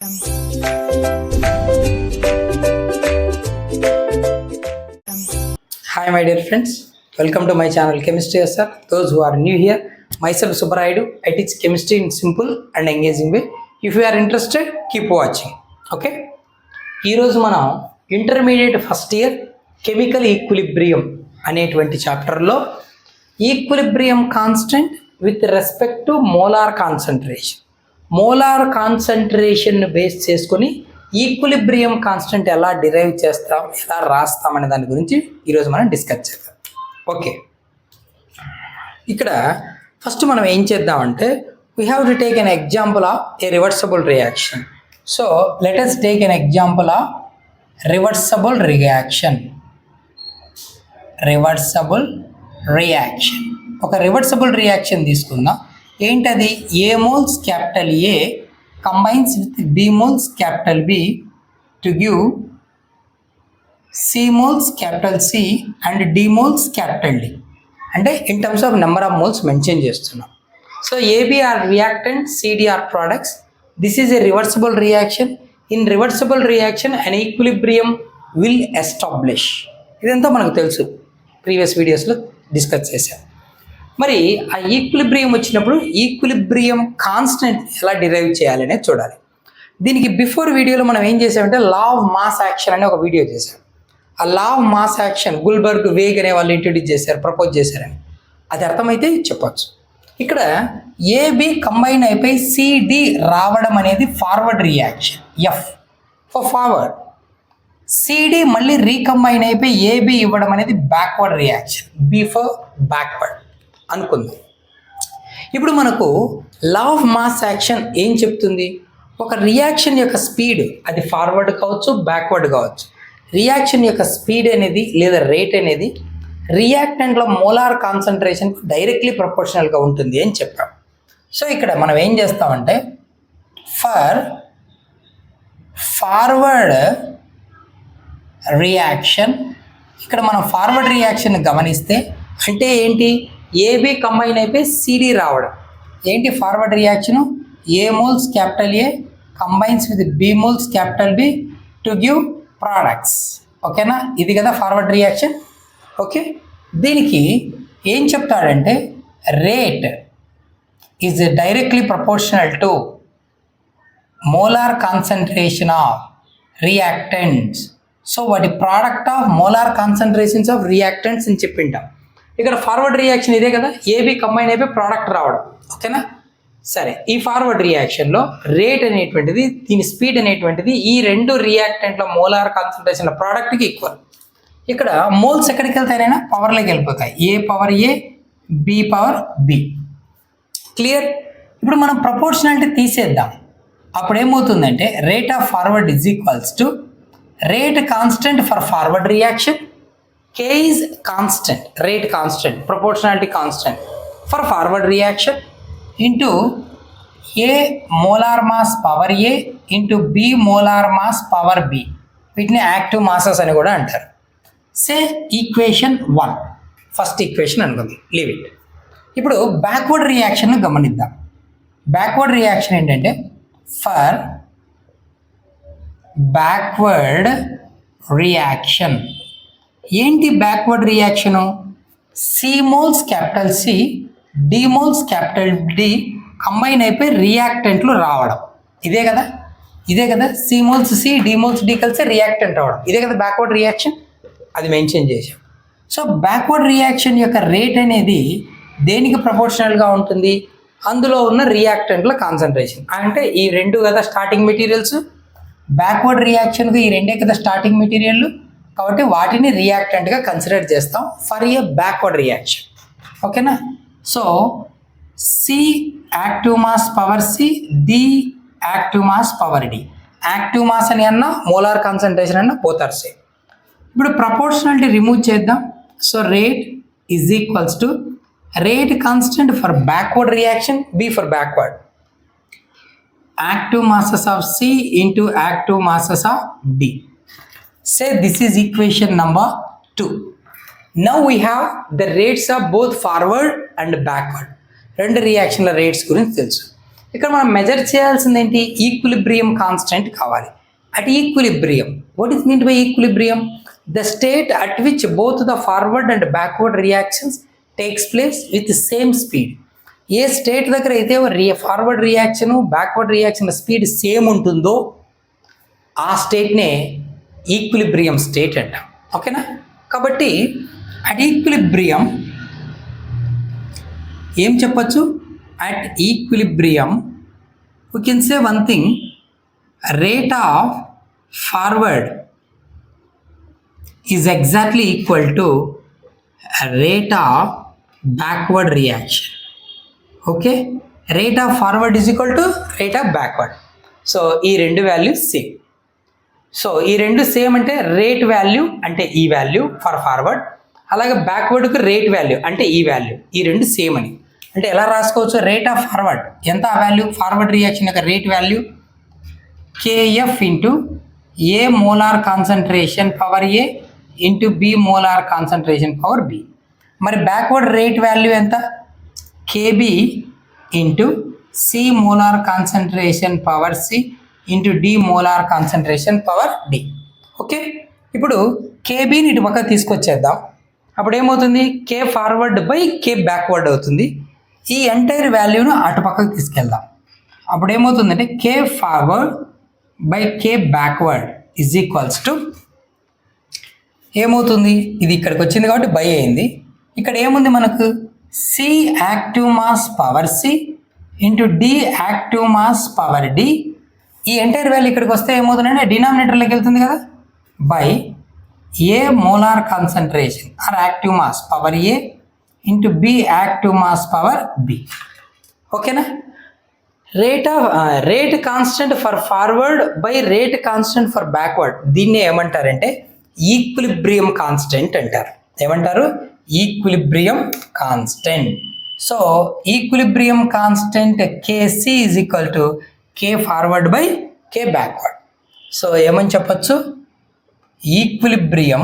Hi my dear friends, welcome to my channel Chemistry Sir. Those who are new here, myself Subarayudu. I teach chemistry in simple and engaging way. If you are interested, keep watching. Okay? ఈ రోజు మనం intermediate first year chemical equilibrium అనేటువంటి చాప్టర్లో equilibrium constant with respect to molar concentration base చేసుకొని equilibrium constant ఎలా derive చేస్తాం, ఎలా రాస్తాం అనే దాని గురించి ఈరోజు మనం డిస్కస్ చేద్దాం. ఓకే, ఇక్కడ ఫస్ట్ మనం ఏం చేద్దామంటే we have to take an example of a reversible reaction. So let us take an example of reversible reaction. ఒక రివర్సబుల్ రియాక్షన్ తీసుకుందాం. ఏంటది? A moles capital A combines with B moles capital B to give C moles capital C and D moles capital D. అంటే in terms of number of moles mention చేస్తున్నాం. So AB are reactant, CD are products. This is a reversible reaction. In reversible reaction an equilibrium will establish. ఇదంతా మనకు తెలుసు, previous వీడియోస్లో discuss చేశాం. మరి ఆ equilibrium వచ్చినప్పుడు ఈక్విలిబ్రియం కాన్స్టెంట్ ఎలా డిరైవ్ చేయాలి అనేది చూడాలి. దీనికి బిఫోర్ వీడియోలో మనం ఏం చేసామంటే లా ఆఫ్ మాస్ యాక్షన్ అనే ఒక వీడియో చేసాం. ఆ law of mass action Gulbarg, vague అనే వాళ్ళు ఇంట్రడ్యూస్ చేశారు, ప్రపోజ్ చేశారని. అది అర్థమైతే చెప్పచ్చు. ఇక్కడ ఏబి కంబైన్ అయిపోయి సిడి రావడం అనేది forward reaction, F for forward. CD మళ్ళీ రీకంబైన్ అయిపోయి ఏబి ఇవ్వడం అనేది backward reaction, B for backward అనుకుందాం. ఇప్పుడు మనకు లా ఆఫ్ మాస్ యాక్షన్ ఏం చెప్తుంది? ఒక రియాక్షన్ యొక్క స్పీడ్ అది ఫార్వర్డ్ కావచ్చు, బ్యాక్వర్డ్ కావచ్చు. రియాక్షన్ యొక్క స్పీడ్ అనేది లేదా రేట్ అనేది రియాక్టెంట్లో మోలార్ కాన్సన్ట్రేషన్ డైరెక్ట్లీ ప్రపోర్షనల్గా ఉంటుంది అని చెప్పాం. సో ఇక్కడ మనం ఏం చేస్తామంటే ఫర్ ఫార్వర్డ్ రియాక్షన్, ఇక్కడ మనం ఫార్వర్డ్ రియాక్షన్ గమనిస్తే అంటే ఏంటి? ఏబి కంబైన్ అయిపోయి సిడి రావడం. ఏంటి forward reaction? A moles capital A combines with B moles capital B to give products. ఓకేనా? ఇది కదా ఫార్వర్డ్ రియాక్షన్. ఓకే, దీనికి ఏం చెప్తాడంటే rate is directly proportional to molar concentration of reactants. So వాటి product of molar concentrations of reactants అని చెప్పింటాం. ఇక్కడ ఫార్వర్డ్ రియాక్షన్ ఇదే కదా, ఏబి కంబైన్ అయిపోయి ప్రోడక్ట్ రావడం. ఓకేనా? సరే, ఈ ఫార్వర్డ్ రియాక్షన్లో రేట్ అనేటువంటిది, దీని స్పీడ్ అనేటువంటిది ఈ రెండు రియాక్టెంట్ల మోలార్ కాన్సన్ట్రేషన్ల ప్రోడక్ట్కి ఈక్వల్. ఇక్కడ మోల్స్ ఎక్కడికి వెళ్తారైనా పవర్లోకి వెళ్ళిపోతాయి, ఏ పవర్ ఏ, బి పవర్ బి. క్లియర్? ఇప్పుడు మనం ప్రపోర్షనాలిటీ తీసేద్దాం. అప్పుడు ఏమవుతుందంటే rate of forward is equals to rate constant for forward reaction, K is constant, rate constant, proportionality constant for forward reaction into A molar mass power A into B molar mass power B. వీటిని active masses అని కూడా అంటారు. Say equation 1, first equation అనుకుంది, leave it. ఇప్పుడు backward reaction గమనిద్దాం. Backward reaction ఏంటంటే for backward reaction ఏంటి backward reaction? C moles capital C, D moles capital D combine అయిపోయి రియాక్టెంట్లు రావడం. ఇదే కదా, ఇదే కదా, సి మోల్స్ సి, డి మోల్స్ డి కలిసి రియాక్టెంట్ రావడం. ఇదే కదా బ్యాక్వర్డ్ రియాక్షన్. అది మెన్షన్ చేసాం. సో బ్యాక్వర్డ్ రియాక్షన్ యొక్క రేట్ అనేది దేనికి ప్రపోర్షనల్గా ఉంటుంది? అందులో ఉన్న రియాక్టెంట్ల కాన్సన్ట్రేషన్. అంటే ఈ రెండు కదా స్టార్టింగ్ మెటీరియల్స్, బ్యాక్వర్డ్ రియాక్షన్కి ఈ రెండే కదా స్టార్టింగ్ మెటీరియల్, కాబట్టి వాటిని రియాక్టెంట్గా కన్సిడర్ చేస్తాం ఫర్ ఏ బ్యాక్వర్డ్ రియాక్షన్. ఓకేనా? So C active mass power C, D active mass power D. Active mass అని అన్నా మోలార్ కాన్సన్ట్రేషన్ అన్నా పోతారు సేమ్. ఇప్పుడు ప్రపోర్షనాలిటీ రిమూవ్ చేద్దాం. So rate is equals to rate constant for backward reaction, B for backward, active masses of C into active masses of D. Say this is equation number 2. Now we have the rates of both forward and backward. రెండు రియాక్షన్ల rates గురించి తెలుసు. ఇక్కడ మనం measure చేయాల్సింది ఏంటి? Equilibrium constant కావాలి. At equilibrium, what is mean by equilibrium? The state at which both the forward and backward reactions takes place with same speed. A state దగ్గర అయితే forward reaction backward reaction speed same ఉంటుందో ఆ స్టేట్నే equilibrium state అంటాం. ఓకేనా? కాబట్టి at equilibrium ఏం చెప్పచ్చు? At equilibrium we can say one thing, rate of forward is exactly equal to rate of backward reaction. Okay, rate of forward is equal to rate of backward. So ఈ రెండు values same. So ఈ రెండు same అంటే rate value అంటే ఈ value for forward, అలాగే బ్యాక్వర్డ్కి rate value అంటే ఈ వాల్యూ, ఈ రెండు సేమ్ అని. అంటే ఎలా రాసుకోవచ్చు? రేట్ ఆఫ్ ఫార్వర్డ్ ఎంత ఆ వాల్యూ? ఫార్వర్డ్ రియాక్షన్ యొక్క rate value KF into A molar concentration power A into B molar concentration power B. మరి బ్యాక్వర్డ్ రేట్ వాల్యూ ఎంత? KB into C molar concentration power C into D molar concentration power D. Okay, ఇప్పుడు కేబీని ఇటు పక్క తీసుకొచ్చేద్దాం. అప్పుడు ఏమవుతుంది? K forward by K backward అవుతుంది. ఈ ఎంటైర్ వాల్యూను అటు పక్కకు తీసుకెళ్దాం. అప్పుడు ఏమవుతుందంటే K forward by K backward is equals to ఏమవుతుంది? ఇది ఇక్కడికి వచ్చింది కాబట్టి బై అయింది. ఇక్కడ ఏముంది మనకు? C active mass power C into D active mass power D. ఈ ఎంటైర్ వాల్యూ ఇక్కడికి వస్తే ఏమవుతుందంటే డినామినేటర్లోకి వెళ్తుంది కదా, by A molar concentration or active mass power A into B active mass power B. ఓకేనా? Rate constant for forward by rate constant for backward, దీన్ని ఏమంటారంటే ఈక్విలిబ్రియం కాన్స్టెంట్ అంటారు. ఏమంటారు? Equilibrium constant. So equilibrium constant KC is equal to K forward by K backward. So ఏమని చెప్పచ్చు? Equilibrium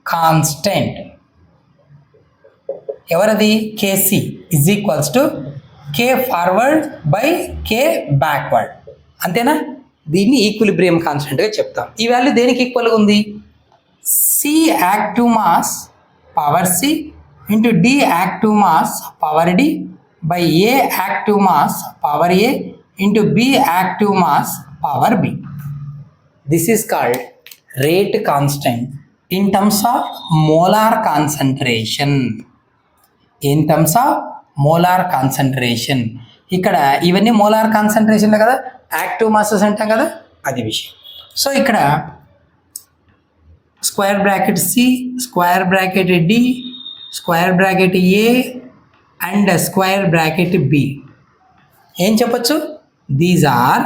constant ఎవరది? కేసి is equals to K forward by K backward. అంతేనా? దీన్ని ఈక్విలిబ్రియం కాన్స్టెంట్గా చెప్తాం. ఈ వాల్యూ దేనికి ఈక్వల్గా ఉంది? C active mass power C into D active mass power D by A active mass power A into B active mass power B. This is called rate constant in terms of molar concentration. In terms of molar concentration. ఇక్కడ ఇవన్నీ molar కాన్సన్ట్రేషన్లే కదా, active masses అంటాం కదా, అది విషయం. So ఇక్కడ square bracket C, square bracket D, square bracket A and square bracket B. ఏం చెప్పచ్చు? These are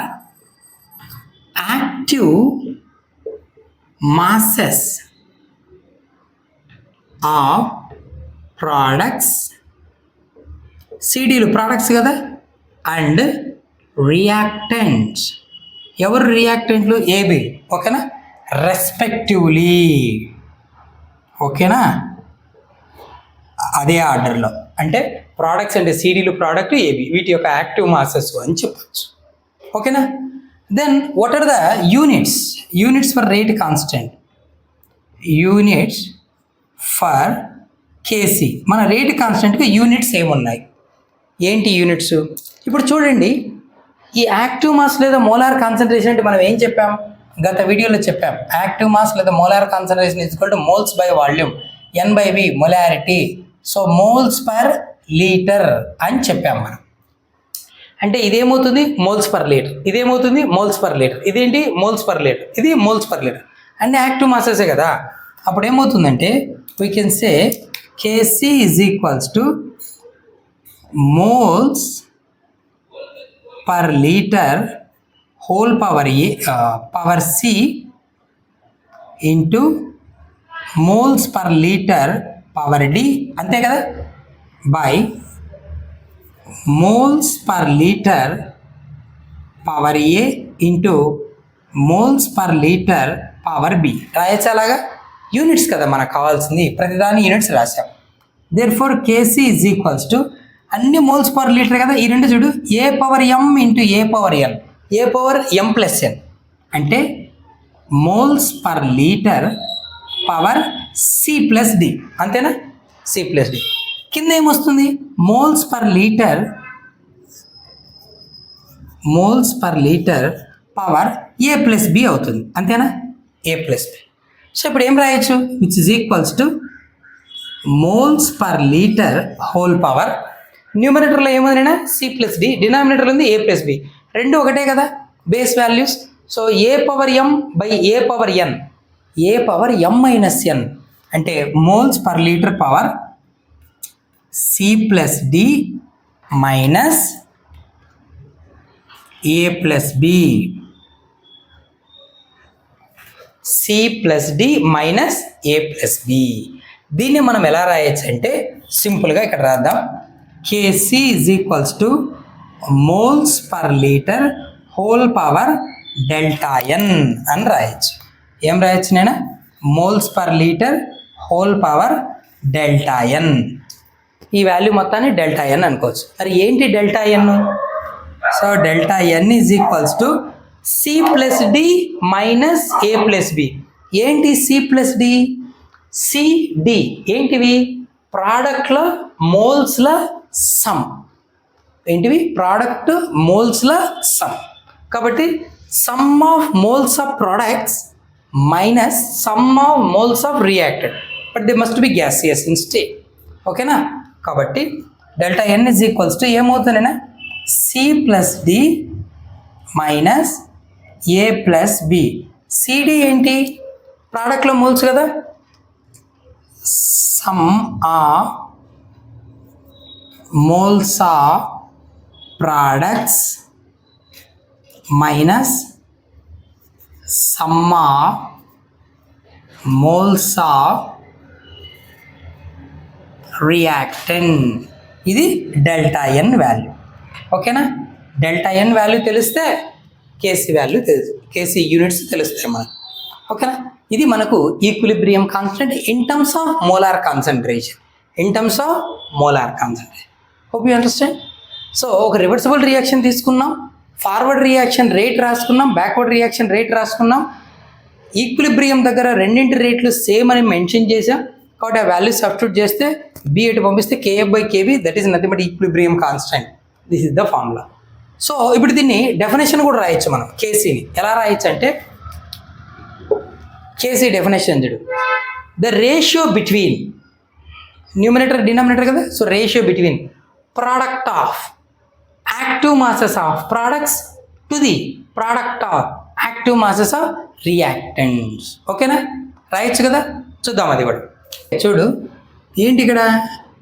active masses of products, సిడీలు ప్రోడక్ట్స్ కదా, అండ్ రియాక్టెంట్స్. ఎవరు రియాక్టెంట్లు? ఏబి. ఓకేనా? రెస్పెక్టివ్లీ. ఓకేనా? అదే ఆర్డర్లో అంటే ప్రోడక్ట్స్ అంటే సిడీలు ప్రోడక్ట్, ఏబి, వీటి యొక్క యాక్టివ్ మాసెస్ అని చెప్పచ్చు. ఓకేనా? Then what are the units for rate constant? Units for KC. మన రేట్ కాన్స్టెంట్కి యూనిట్స్ ఏమున్నాయి? ఏంటి యూనిట్స్? ఇప్పుడు చూడండి, ఈ యాక్టివ్ మాస్ లేదా మోలార్ కాన్సన్ట్రేషన్ అంటే మనం ఏం చెప్పాం? గత వీడియోలో చెప్పాం. యాక్టివ్ మాస్ లేదా molar concentration is equal to moles by volume, N by V molarity. So moles per litre అని చెప్పాం మనం. అంటే ఇదేమవుతుంది? Moles per litre. ఇదేమవుతుంది? Moles per litre. ఇదేంటి? Moles per litre. ఇది మోల్స్ పర్ లీటర్. అన్ని యాక్టివ్ మాసెసే కదా. అప్పుడు ఏమవుతుందంటే we can say KC is equals to moles per litre whole power C into moles per litre power D. అంతే కదా, by moles per litre power A into moles per litre power B. రాయొచ్చు అలాగా. Units కదా మనకు కావాల్సింది, ప్రతిదాని units రాసాం. Therefore KC is equals to అన్ని మోల్స్ పర్ లీటర్ కదా, ఈ రెండు చూడు A power M into A power N, A power M plus N అంటే moles per litre power C plus D, అంతేనా? C plus D. కింద ఏమొస్తుంది? Moles per litre power A plus B అవుతుంది, అంతేనా? A plus B. సో ఇప్పుడు ఏం రాయొచ్చు? Which is equals to moles per litre whole power, న్యూమరేటర్లో ఏముంది సి ప్లస్ డి, డినామినేటర్లో ఉంది ఏ ప్లస్ బి, రెండు ఒకటే కదా base values. So A power M by A power N, A power M minus N అంటే moles per litre power C plus D minus A plus B, C plus D minus A plus B. దీన్ని మనం ఎలా రాయొచ్చు అంటే సింపుల్గా ఇక్కడ రాద్దాం. KC is equals to moles per litre whole power delta N అని రాయొచ్చు. ఏం రాయొచ్చు నేను? Moles per litre whole power delta N. ఈ వాల్యూ మొత్తాన్ని డెల్టా ఎన్ అనుకోవచ్చు. మరి ఏంటి delta N? So delta N is equals to C plus D minus A plus B. ఏంటి C plus D? C D ఏంటివి? ప్రోడక్ట్ల మోల్స్ల సమ్. ఏంటివి? ప్రోడక్ట్ మోల్స్ల సమ్. కాబట్టి sum of moles of products minus sum of moles of reacted, but they must be gaseous instead. ఓకేనా? కాబట్టి delta N is equals to ఏమవుతుందనే C plus D minus A plus B. CD ఏంటి? ప్రోడక్ట్లో moles కదా, some of moles of products minus sum of moles of reactant. ఇది delta ఎన్ value. ఓకేనా? Delta ఎన్ value తెలిస్తే KC value తెలుసు, KC units తెలుస్తాయి మనకు. ఓకేనా? ఇది మనకు equilibrium constant in terms of molar concentration. Hope you understand. So ఒక రివర్సిబుల్ రియాక్షన్ తీసుకున్నాం, ఫార్వర్డ్ రియాక్షన్ రేట్ రాసుకున్నాం, బ్యాక్వర్డ్ రియాక్షన్ రేట్ రాసుకున్నాం. ఈక్విలిబ్రియం దగ్గర రెండింటి రేట్లు సేమ్ అని మెన్షన్ చేసాం కాబట్టి ఆ వాల్యూ సబ్స్టిట్యూట్ చేస్తే బి ఎటు పంపిస్తే KF by KB, that is nothing but equilibrium constant. This is the formula. So ఇప్పుడు దీన్ని డెఫినేషన్ కూడా రాయొచ్చు మనం. కేసీని ఎలా రాయొచ్చు అంటే కేసీ డెఫినేషన్ చూడు, the ratio between numerator denominator కదా, so ratio between product of active masses of products to the product of active masses of reactants. ఓకేనా? రాయొచ్చు కదా, చూద్దాం అది కూడా. చూడు ఏంటి ఇక్కడ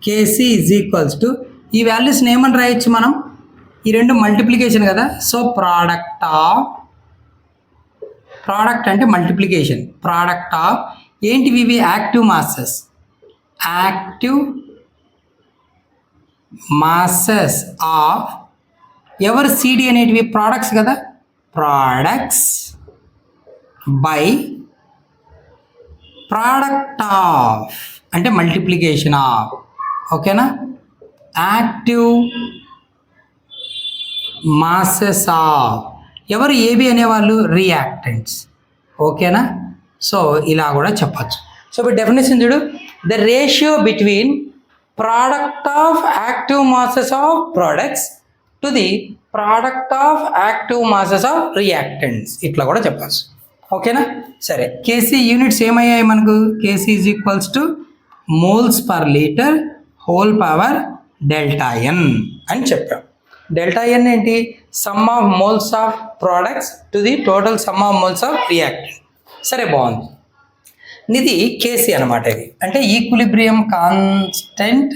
కేసీ ఈజ్ ఈక్వల్స్ టు ఈ వాల్యూస్ని ఏమని రాయొచ్చు మనం? ఈ రెండు మల్టిప్లికేషన్ కదా, సో ప్రోడక్ట్ అంటే మల్టిప్లికేషన్, ప్రోడక్ట్ ఆఫ్ ఏంటివి ఇవి? యాక్టివ్ మాసెస్ ఆఫ్ ఎవరు? సిడి అనేటివి ప్రోడక్ట్స్ కదా, ప్రోడక్ట్స్ బై ప్రోడక్ట్ ఆఫ్ అంటే మల్టిప్లికేషన్ ఆఫ్. ఓకేనా? యాక్టివ్ మాసెస్ ఆఫ్ ఎవరు? ఏబి అనేవాళ్ళు రియాక్టెంట్స్. ఓకేనా? సో ఇలా కూడా చెప్పచ్చు. సో ఇప్పుడు డెఫినేషన్ చూడు, the ratio between product of active masses of products to the product of active masses of reactants, ఇట్లా కూడా చెప్పచ్చు. ఓకేనా? సరే, కేసీ యూనిట్స్ ఏమయ్యాయి మనకు? KC is equals to moles per litre whole power delta N అని చెప్పాం. Delta N ఏంటి? Sum of moles of products to the total sum of moles of reactant. సరే, బాగుంది. ఇది కేసీ అనమాట. ఇది అంటే equilibrium constant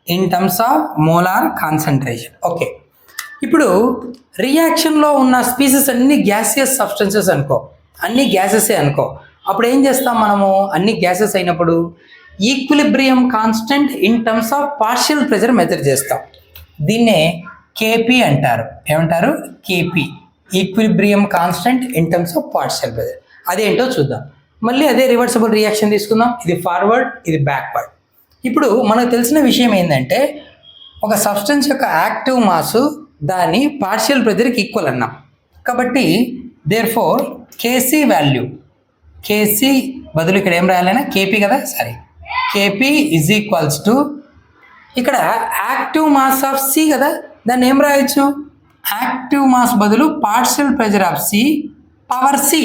in terms of molar concentration. Okay, ఇప్పుడు రియాక్షన్లో ఉన్న స్పీసెస్ అన్ని గ్యాసియస్ సబ్స్టెన్సెస్ అనుకో, అన్ని గ్యాసెసే అనుకో. అప్పుడు ఏం చేస్తాం మనము? అన్ని గ్యాసెస్ అయినప్పుడు equilibrium constant in terms of partial pressure measure చేస్తాం. దీన్నే కేపీ అంటారు. ఏమంటారు? KP, equilibrium constant in terms of partial pressure. అదేంటో చూద్దాం. మళ్ళీ అదే రివర్సిబుల్ రియాక్షన్ తీసుకుందాం. ఇది ఫార్వర్డ్, ఇది బ్యాక్వర్డ్. ఇప్పుడు మనకు తెలిసిన విషయం ఏంటంటే ఒక సబ్స్టెన్స్ యొక్క యాక్టివ్ మాస్ దాని పార్షియల్ ప్రెజర్కి ఈక్వల్ అన్నాం. కాబట్టి there KC value, KC బదులు ఇక్కడ ఏం రాయాలన్నా కేపీ కదా, సరే కేపీ ఈజ్ ఈక్వల్స్ టు ఇక్కడ యాక్టివ్ మాస్ ఆఫ్ సి కదా, దాన్ని ఏం రాయొచ్చు, యాక్టివ్ మాస్ బదులు partial pressure of C power C.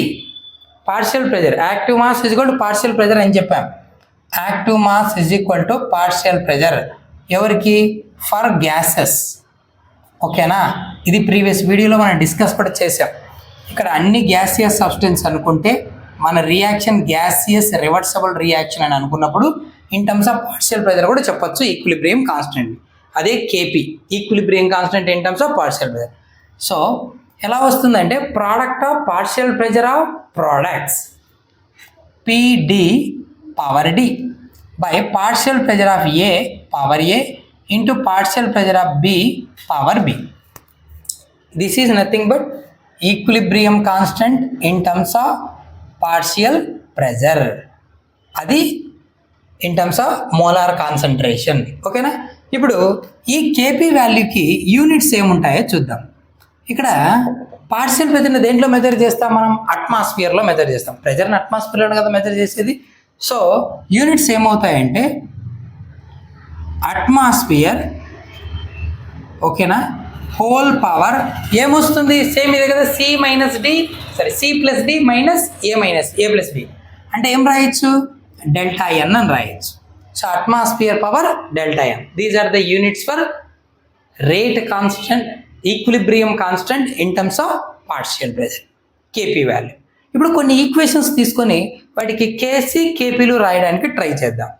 Partial pressure active mass is equal to partial pressure అని చెప్పాం. Active mass is equal to partial pressure ఎవరికి, for gases. ఓకేనా, ఇది ప్రీవియస్ వీడియోలో మనం డిస్కస్ కూడా చేసాం. ఇక్కడ అన్ని గ్యాసియస్ సబ్స్టెన్స్ అనుకుంటే మన రియాక్షన్ గ్యాసియస్ రివర్సబుల్ రియాక్షన్ అని అనుకున్నప్పుడు in terms of partial pressure కూడా చెప్పొచ్చు ఈక్విలిబ్రియం కాన్స్టెంట్. అదే KP equilibrium constant in terms of partial pressure. So ఎలా వస్తుందంటే product of partial pressure of products PD power D by partial pressure of A power A into partial pressure of B power B. This is nothing but equilibrium constant in terms of partial pressure, అది in terms of molar concentration. ఓకేనా, ఇప్పుడు ఈ KP వాల్యూకి units ఏముంటాయో చూద్దాం. ఇక్కడ partial ప్రెజర్ని దేంట్లో measure చేస్తాం మనం, అట్మాస్ఫియర్లో measure చేస్తాం. ప్రెజర్ని అట్మాస్ఫియర్లో కదా మెజర్ చేసేది. సో యూనిట్స్ ఏమవుతాయంటే అట్మాస్ఫియర్, ఓకేనా, హోల్ పవర్ ఏమొస్తుంది, సేమ్ ఇదే కదా, సి మైనస్ డి, సరే C plus D minus A plus B అంటే ఏం రాయొచ్చు, డెల్టా ఎన్ అని రాయొచ్చు. So atmosphere power delta N, these are the units for rate constant equilibrium constant in terms of partial pressure KP value. ఇప్పుడు కొన్ని equations తీసుకొని వాటికి KC కేపీలు రాయడానికి ట్రై చేద్దాం.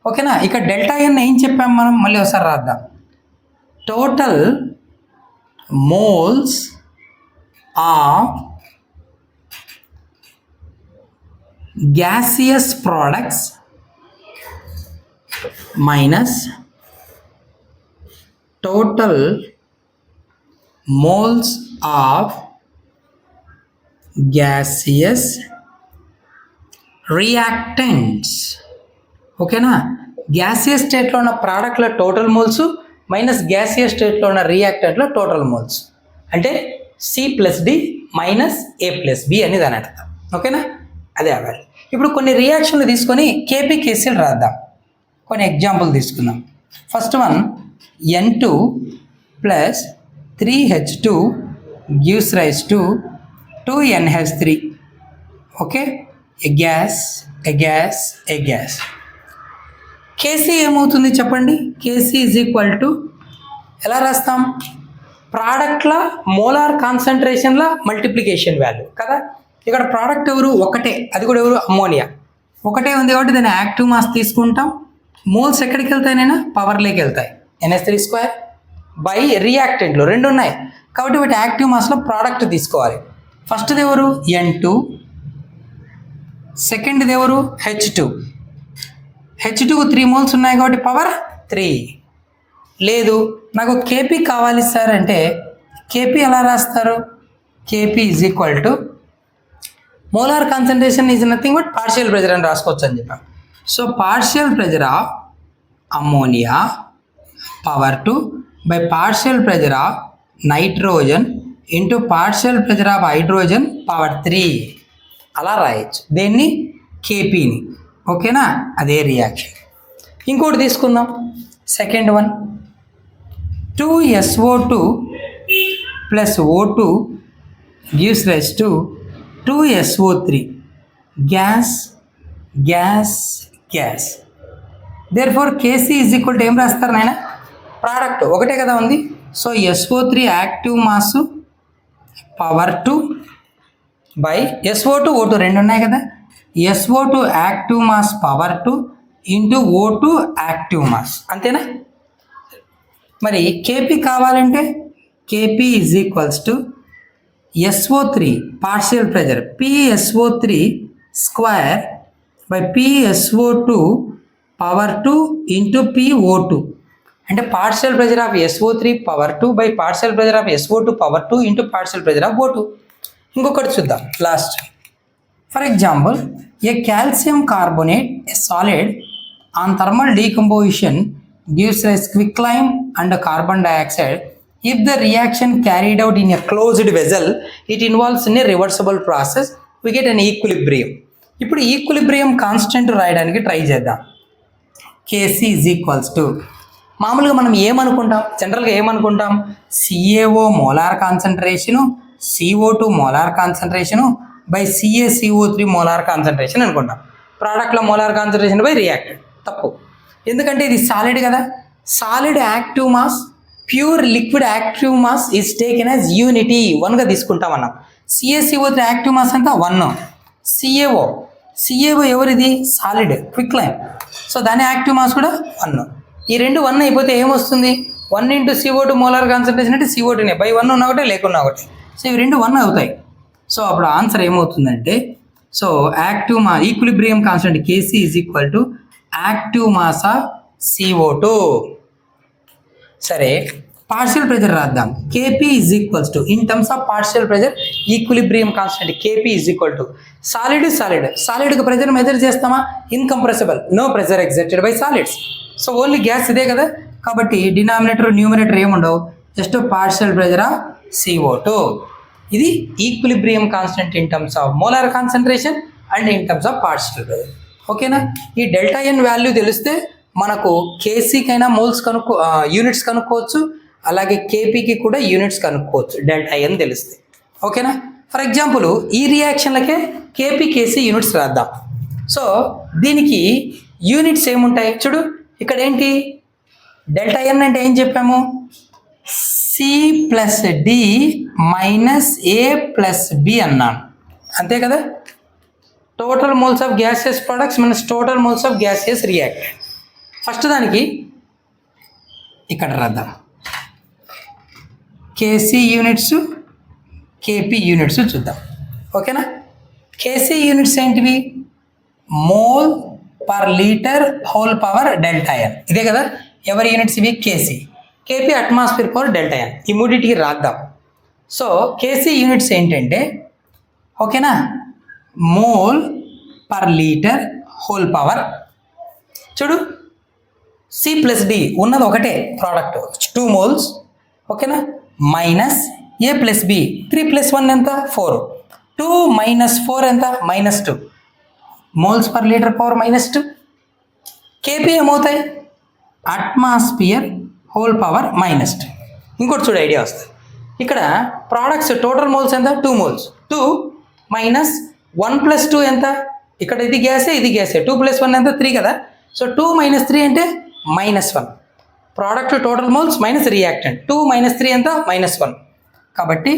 ఓకేనా, ఇక డెల్టా ఎన్ ఏం చెప్పాం మనం, మళ్ళీ ఒకసారి రాద్దాం. Total moles of gaseous products minus total moles of gaseous reactants. ఓకేనా, గ్యాసియస్ స్టేట్లో ఉన్న ప్రోడక్ట్ల టోటల్ మోల్స్ మైనస్ గ్యాసియస్ స్టేట్లో ఉన్న రియాక్టెంట్ల టోటల్ మోల్స్ అంటే C plus D minus A plus B అని దాని అర్థం. ఓకేనా, అదే అవ్వాలి. ఇప్పుడు కొన్ని రియాక్షన్లు తీసుకొని కేపీ కేసీలు రాద్దాం. కొన్ని ఎగ్జాంపుల్ తీసుకుందాం. First one N2 plus 3H2 gives rise to 2NH3. Okay, a gas a gas a gas. KC ఏమవుతుంది చెప్పండి, కేసీ ఈజ్ ఈక్వల్ టు ఎలా రాస్తాం, ప్రోడక్ట్ల మోలార్ కాన్సన్ట్రేషన్ల మల్టిప్లికేషన్ వాల్యూ కదా. ఇక్కడ ప్రోడక్ట్ ఎవరు, ఒకటే, అది కూడా ఎవరు, అమ్మోనియా ఒకటే ఉంది కాబట్టి దాన్ని యాక్టివ్ మాస్ తీసుకుంటాం. మోల్స్ ఎక్కడికి వెళ్తాయినైనా పవర్లోకి వెళ్తాయి, NH3² బై రియాక్టెంట్లు రెండు ఉన్నాయి కాబట్టి వాటి యాక్టివ్ మాస్లో ప్రోడక్ట్ తీసుకోవాలి. ఫస్ట్ది ఎవరు N2, సెకండ్ది ఎవరు H2. H2కు 3 మోల్స్ ఉన్నాయి కాబట్టి పవర్ 3. లేదు నాకు కేపీ కావాలి సార్ అంటే కేపీ ఎలా రాస్తారు, KP is equal to molar concentration is nothing but partial pressure అని రాసుకోవచ్చు అని చెప్పాం. So partial pressure of ammonia power 2 by partial pressure of nitrogen into partial pressure of hydrogen power 3 అలా రాయొచ్చు దేన్ని, కేపీని. ఓకేనా, అదే రియాక్షన్. ఇంకోటి తీసుకుందాం, second one 2SO2 plus O2 gives rise to 2SO3 gas gas gas. There KC is equal to ఏం రాస్తారు నాయన, ప్రోడక్ట్ ఒకటే కదా ఉంది. So SO3 active mass power 2 by SO2 O2 రెండు ఉన్నాయి కదా, SO2 active mass power 2 into O2 active mass, అంతేనా. మరి కేపీ కావాలంటే KP is equals to SO3 partial pressure PSO3 square by PSO2 power 2 into PO2 అంటే partial pressure of SO3 power 2 by partial pressure of SO2 power 2 into partial pressure of O2. ఇంకొకటి చూద్దాం last. For example A calcium carbonate a solid on thermal decomposition gives rise quicklime and carbon dioxide. If the reaction carried out in a closed vessel, it involves in a reversible process. We get an equilibrium. ఇప్పుడు equilibrium constant రాయడానికి try చేద్దాం. Kc is equals to, మామూలుగా మనం ఏమనుకుంటాం, జనరల్గా ఏమనుకుంటాం, CaO molar concentration, CO2 molar concentration by CaCO3 molar concentration అనుకుంటాం. ప్రోడక్ట్లో molar concentration by reacted. తప్పు, ఎందుకంటే ఇది సాలిడ్ కదా. Solid active mass, pure liquid active mass is taken as unity, 1గా తీసుకుంటాం అన్నాం. CaCO3 యాక్టివ్ మాస్ అంతా 1. CaO ఎవరిది, సాలిడ్ క్విక్ లైన్, సో దాని యాక్టివ్ మాస్ కూడా 1. ఈ రెండు 1 అయిపోతే ఏమొస్తుంది, 1 into CO2 మోలార్ కాన్సన్ట్రేషన్ అంటే CO2నే, బై 1 ఉన్న ఒకటే లేకున్నా ఒకటే, సో ఇవి రెండు 1 అవుతాయి. సో అప్పుడు ఆన్సర్ ఏమవుతుందంటే, సో యాక్టివ్ మా equilibrium constant Kc is equal to active mass of CO2. సరే, పార్షియల్ ప్రెజర్ రాద్దాం. Kp is equals to, in terms of partial pressure equilibrium constant Kp is equal to, సాలిడ్కి pressure measure చేస్తామా, incompressible, no pressure exerted by solids. So only gas ఇదే కదా, కాబట్టి denominator numerator ఏముండవు, just partial pressure of CO2. ఇది equilibrium constant in terms of molar concentration and in terms of partial pressure. ఓకేనా, ఈ delta ఎన్ value తెలిస్తే మనకు కేసీకైనా units కనుక్కోవచ్చు, అలాగే కేపీకి కూడా యూనిట్స్ కనుక్కోవచ్చు డెల్టా ఎన్ తెలిస్తే. ఓకేనా, ఫర్ ఎగ్జాంపుల్ ఈ రియాక్షన్లకే కేపీ కేసీ యూనిట్స్ రాద్దాం. సో దీనికి యూనిట్స్ ఏముంటాయి చూడు, ఇక్కడ ఏంటి, డెల్టా ఎన్ అంటే ఏం చెప్పాము, C+D - A+B అన్నాను, అంతే కదా. Total moles of gaseous products minus total moles of gaseous reactant. First దానికి ఇక్కడ రాద్దాం, కేసీ యూనిట్స్ కేపీ యూనిట్స్ చూద్దాం. ఓకేనా, కేసీ యూనిట్స్ ఏంటివి, mole per litre whole power delta N, ఇదే కదా. ఎవరి యూనిట్స్ ఇవి, KC. KP atmosphere power delta N, ఈ మూడింటికి రాద్దాం. సో కేసీ యూనిట్స్ ఏంటంటే, ఓకేనా, mole per litre whole power, చూడు C+D ఉన్నది ఒకటే ప్రోడక్ట్ 2 moles, ఓకేనా, మైనస్ A+B 3 + 1 ఎంత 4, 2 - 4 ఎంత -2 moles per litre power -2. KP ఏమవుతాయి, అట్మాస్ఫియర్ హోల్ పవర్ -2. ఇంకోటి చూడు, ఐడియా వస్తుంది. ఇక్కడ ప్రోడక్ట్స్ టోటల్ మోల్స్ ఎంత 2 moles, 2 - 1 + 2 ఎంత, ఇక్కడ ఇది గ్యాసే ఇది గ్యాసే, 2 + 1 ఎంత 3 కదా. సో 2 - 3 అంటే -1. Product total moles minus reactant, 2 - 3 ఎంత -1. కాబట్టి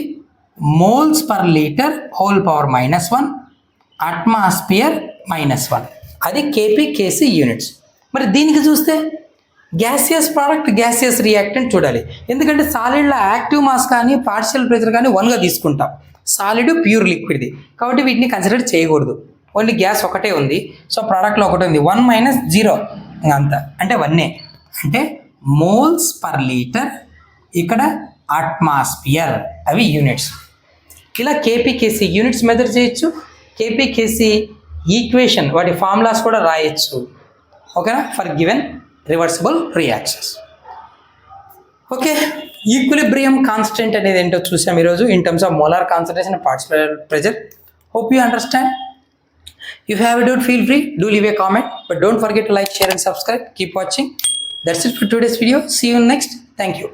moles per litre whole power -1, atmosphere -1, అది కేపీ కేసీ యూనిట్స్. మరి దీనికి చూస్తే గ్యాసియస్ ప్రోడక్ట్ గ్యాసియస్ రియాక్టెంట్ చూడాలి, ఎందుకంటే సాలిడ్లో యాక్టివ్ మాస్ కానీ పార్షియల్ ప్రెజర్ కానీ 1గా తీసుకుంటాం, సాలిడ్ ప్యూర్ లిక్విడ్ది, కాబట్టి వీటిని కన్సిడర్ చేయకూడదు. ఓన్లీ గ్యాస్ ఒకటే ఉంది, సో ప్రోడక్ట్లో ఒకటే ఉంది, 1 - 0 అంత అంటే 1, అంటే మోల్స్ పర్ లీటర్, ఇక్కడ అట్మాస్ఫియర్, అవి యూనిట్స్. ఇలా కేపీ కేసీ యూనిట్స్ మెజర్ చేయొచ్చు, కేపీ కేసీ ఈక్వేషన్ వాటి ఫార్ములాస్ కూడా రాయొచ్చు. ఓకేనా, for given reversible reactions. Okay, equilibrium constant అనేది ఏంటో చూసాం ఈరోజు in terms of molar concentration and partial pressure. Hope you understand. If you have a doubt, feel free, do leave a comment, but don't forget to like, share and subscribe. Keep watching. That's it for today's video. See you next. Thank you.